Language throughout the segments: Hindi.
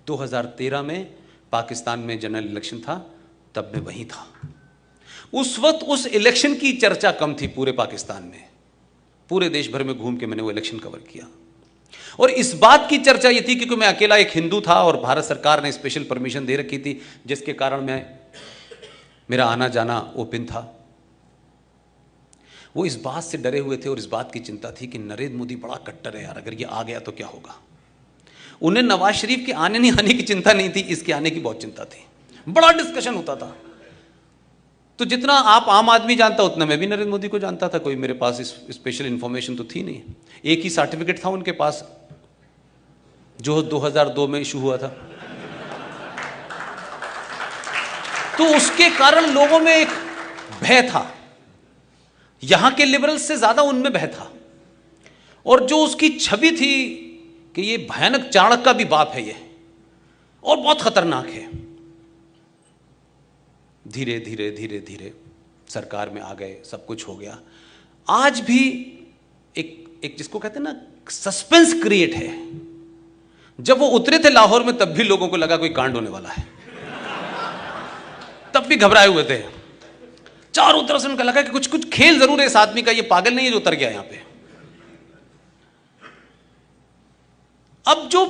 2013 में पाकिस्तान में जनरल इलेक्शन था, तब मैं वहीं था। उस वक्त उस इलेक्शन की चर्चा कम थी पूरे पाकिस्तान में। पूरे देश भर में घूम के मैंने वो इलेक्शन कवर किया, और इस बात की चर्चा ये थी क्योंकि मैं अकेला एक हिंदू था और भारत सरकार ने स्पेशल परमिशन दे रखी थी, जिसके कारण मेरा आना जाना ओपन था। वो इस बात से डरे हुए थे और इस बात की चिंता थी कि नरेंद्र मोदी बड़ा कट्टर है यार, अगर ये आ गया तो क्या होगा। उन्हें नवाज शरीफ के आने नहीं आने की चिंता नहीं थी, इसके आने की बहुत चिंता थी। बड़ा डिस्कशन होता था। तो जितना आप आम आदमी जानता उतना मैं भी नरेंद्र मोदी को जानता था। कोई मेरे पास स्पेशल इंफॉर्मेशन तो थी नहीं। एक ही सर्टिफिकेट था उनके पास जो 2002 में इशू हुआ था। तो उसके कारण लोगों में एक भय था, यहां के लिबरल्स से ज्यादा उनमें भय था। और जो उसकी छवि थी कि ये भयानक चाणक्य का भी बाप है ये, और बहुत खतरनाक है। धीरे धीरे धीरे धीरे सरकार में आ गए, सब कुछ हो गया। आज भी एक जिसको कहते हैं ना सस्पेंस क्रिएट है। जब वो उतरे थे लाहौर में तब भी लोगों को लगा कोई कांड होने वाला है, तब भी घबराए हुए थे। चारों तरफ से उनका लगा कि कुछ खेल जरूर है इस आदमी का, ये पागल नहीं है जो उतर गया यहां पे। अब जो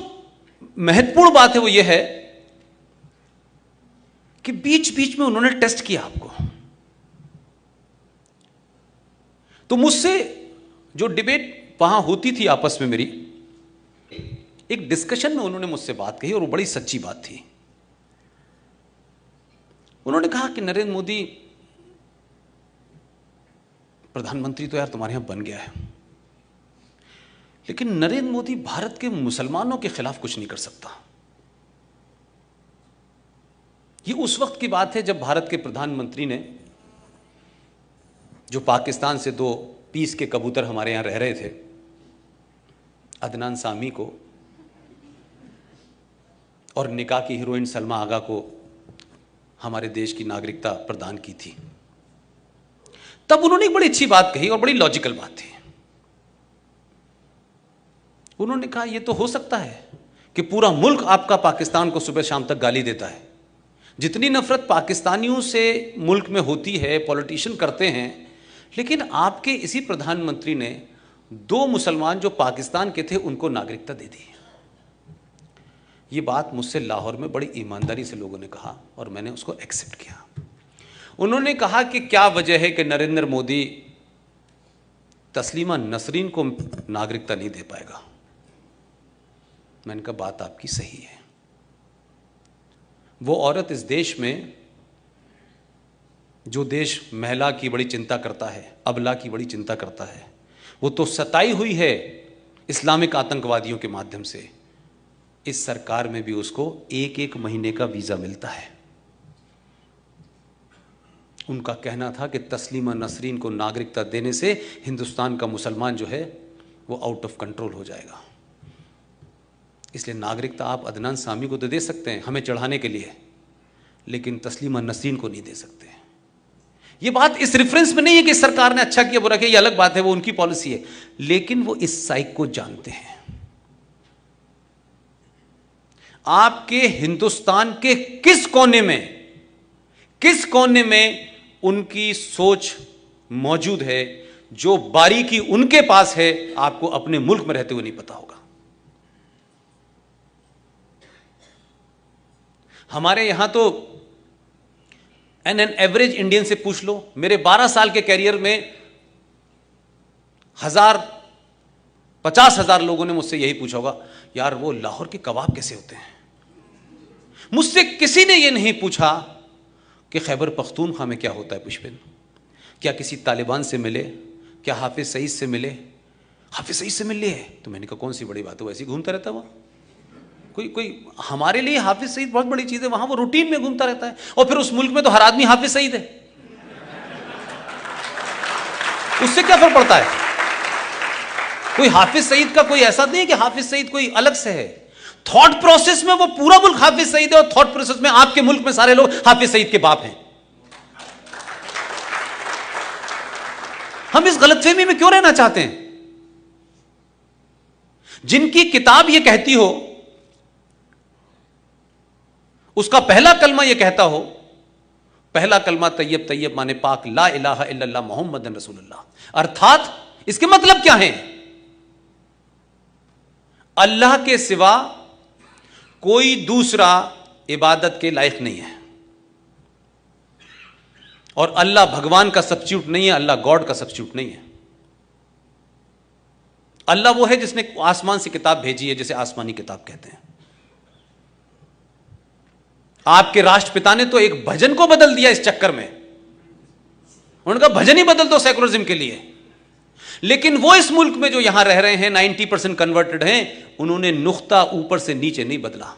महत्वपूर्ण बात है वो ये है कि बीच बीच में उन्होंने टेस्ट किया आपको। तो मुझसे जो डिबेट वहां होती थी आपस में मेरी, एक डिस्कशन में उन्होंने मुझसे बात कही और वो बड़ी सच्ची बात थी। उन्होंने कहा कि नरेंद्र मोदी प्रधानमंत्री तो यार तुम्हारे यहां बन गया है, लेकिन नरेंद्र मोदी भारत के मुसलमानों के खिलाफ कुछ नहीं कर सकता। ये उस वक्त की बात है जब भारत के प्रधानमंत्री ने, जो पाकिस्तान से 2 पीस के कबूतर हमारे यहां रह रहे थे, अदनान सामी को और निकाह की हीरोइन सलमा आगा को हमारे देश की नागरिकता प्रदान की थी। तब उन्होंने एक बड़ी अच्छी बात कही और बड़ी लॉजिकल बात थी। उन्होंने कहा यह तो हो सकता है कि पूरा मुल्क आपका पाकिस्तान को सुबह शाम तक गाली देता है। जितनी नफरत पाकिस्तानियों से मुल्क में होती है, पॉलिटिशियन करते हैं, लेकिन आपके इसी प्रधानमंत्री ने 2 मुसलमान जो पाकिस्तान के थे उनको नागरिकता दे दी। ये बात मुझसे लाहौर में बड़ी ईमानदारी से लोगों ने कहा और मैंने उसको एक्सेप्ट किया। उन्होंने कहा कि क्या वजह है कि नरेंद्र मोदी तस्लीमा नसरीन को नागरिकता नहीं दे पाएगा। मैंने कहा बात आपकी सही है। वो औरत इस देश में, जो देश महिला की बड़ी चिंता करता है, अबला की बड़ी चिंता करता है, वो तो सताई हुई है इस्लामिक आतंकवादियों के माध्यम से। इस सरकार में भी उसको 1-1 महीने का वीजा मिलता है। उनका कहना था कि तस्लीमा नसरीन को नागरिकता देने से हिंदुस्तान का मुसलमान जो है वो आउट ऑफ कंट्रोल हो जाएगा। इसलिए नागरिकता आप अदनान सामी को तो दे सकते हैं हमें चढ़ाने के लिए, लेकिन तस्लीमा नसरीन को नहीं दे सकते। ये बात इस रेफरेंस में नहीं है कि सरकार ने अच्छा किया बुरा किया, ये अलग बात है, वो उनकी पॉलिसी है, लेकिन वो इस साइक को जानते हैं। आपके हिंदुस्तान के किस कोने में उनकी सोच मौजूद है, जो बारीकी उनके पास है, आपको अपने मुल्क में रहते हुए नहीं पता होगा। हमारे यहां तो एन एवरेज इंडियन से पूछ लो, मेरे 12 साल के कैरियर में 50,000 लोगों ने मुझसे यही पूछा होगा, यार वो लाहौर के कबाब कैसे होते हैं। मुझसे किसी ने यह नहीं पूछा कि खैबर पख्तूनख्वा में क्या होता है। पुष्पिन, क्या किसी तालिबान से मिले, क्या हाफिज सईद से मिले? हाफिज सईद से मिल लिए? तो मैंने कहा कौन सी बड़ी बात है, वैसे ही घूमता रहता वहां। कोई हमारे लिए हाफिज सईद बहुत बड़ी चीज है, वहां वो रूटीन में घूमता रहता है। और फिर उस मुल्क में तो हर आदमी हाफिज सईद है, उससे क्या फर्क पड़ता है? कोई हाफिज सईद का कोई ऐसा नहीं कि हाफिज सईद कोई अलग से है। थॉट प्रोसेस में वो पूरा मुल्क हाफिज सईद है, और थॉट प्रोसेस में आपके मुल्क में सारे लोग हाफिज सईद के बाप हैं। हम इस गलतफहमी में क्यों रहना चाहते हैं? जिनकी किताब ये कहती हो उसका पहला कलमा यह कहता हो, पहला कलमा तैयब, तैयब माने पाक, ला इलाहा इल्लल्लाह मोहम्मदन रसूलुल्लाह, अर्थात इसके मतलब क्या है? अल्लाह के सिवा कोई दूसरा इबादत के लायक नहीं है, और अल्लाह भगवान का सब्स्टिट्यूट नहीं है, अल्लाह गॉड का सब्स्टिट्यूट नहीं है। अल्लाह वो है जिसने आसमान से किताब भेजी है, जिसे आसमानी किताब कहते हैं। आपके राष्ट्रपिता ने तो एक भजन को बदल दिया इस चक्कर में, उनका भजन ही बदल दो सेकुलरिज्म के लिए। लेकिन वो इस मुल्क में जो यहां रह रहे हैं 90% कन्वर्टेड हैं, उन्होंने नुक्ता ऊपर से नीचे नहीं बदला।